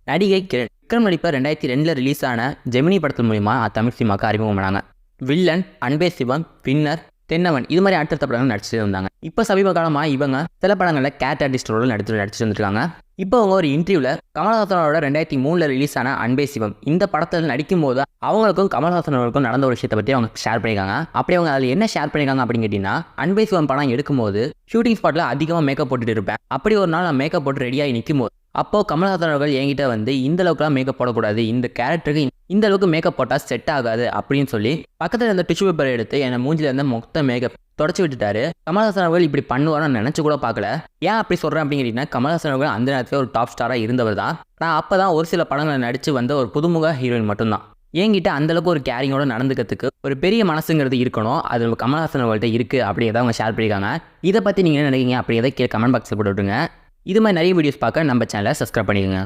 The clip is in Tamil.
நடிகை கிரண் விக்ரம் நடிப்ப 2002 ரிலீஸ் ஆன ஜெமினி படத்தின் மூலிமா தமிழ் சினிமாவுக்கு அறிமுகம் பண்ணாங்க. வில்லன், அன்பே சிவம், வின்னர், தென்னவன் இது மாதிரி அடுத்தடுத்த படங்கள் நடிச்சுட்டு வந்தாங்க. இப்போ சமீப காலமாக இவங்க சில படங்களில் கேட் ஆர்டிஸ்ட் ரோல் நடிச்சுட்டு வந்துருக்காங்க. இப்போ அவங்க ஒரு இன்டர்வியூவில் கமல்ஹாசனோட 2003 ரிலீஸ் ஆன அன்பே சிவம் இந்த படத்தில் நடிக்கும் போது அவங்களுக்கும் கமல்ஹாசனவர்களுக்கும் நடந்த ஒரு விஷயத்தை பற்றி அவங்க ஷேர் பண்ணியிருக்காங்க. அப்படி அவங்க அதில் என்ன ஷேர் பண்ணியிருக்காங்க அப்படின்னு கேட்டிங்கன்னா, அன்பே சிவம் படம் எடுக்கும்போது ஷூட்டிங் ஸ்பாட்டில் அதிகமாக மேக்கப் போட்டுட்டு இருப்பேன். அப்படி ஒரு நாள் நான் மேக்கப் போட்டு ரெடியாகி நிற்கும் போது அப்போது கமல்ஹாசன் அவர்கள் என்கிட்ட வந்து இந்த அளவுக்குலாம் மேக்கப் போடக்கூடாது, இந்த கேரக்டருக்கு இந்த அளவுக்கு மேக்கப் போட்டால் செட் ஆகாது அப்படின்னு சொல்லி பக்கத்தில் இருந்த டிஷ்யூ பேப்பரை எடுத்து என்னை மூஞ்சில் இருந்த மொத்த மேக்கப் தொடச்சி விட்டுட்டாரு. கமல்ஹாசன் அவர்கள் இப்படி பண்ணுவார்னு நினச்சி கூட பார்க்கல. ஏன் அப்படி சொல்கிறேன் அப்படிங்கிறீங்கன்னா, கமல்ஹாசன் அவர்கள் அந்த நேரத்தில் ஒரு டாப் ஸ்டாராக இருந்தவர் தான். நான் அப்போ தான் ஒரு சில படங்களை நடித்து வந்த ஒரு புதுமுக ஹீரோயின் மட்டும்தான். என்கிட்ட அந்தளவுக்கு ஒரு கேரிங்கோட நடந்துக்கிறதுக்கு ஒரு பெரிய மனசுங்கிறது இருக்கணும். அது கமல்ஹாசன் அவர்கள்ட்ட இருக்குது அப்படிங்கிறத அவங்க ஷேர் பண்ணியிருக்காங்க. இதை பற்றி நீங்கள் என்ன நினைக்கிறீங்க அப்படிங்கிறத கீழே கமெண்ட் பாக்ஸில் போட்டு விட்டுருங்க. இது மாதிரி நிறைய வீடியோஸ் பார்க்க நம்ம சேனலை சப்ஸ்கிரைப் பண்ணிக்கோங்க.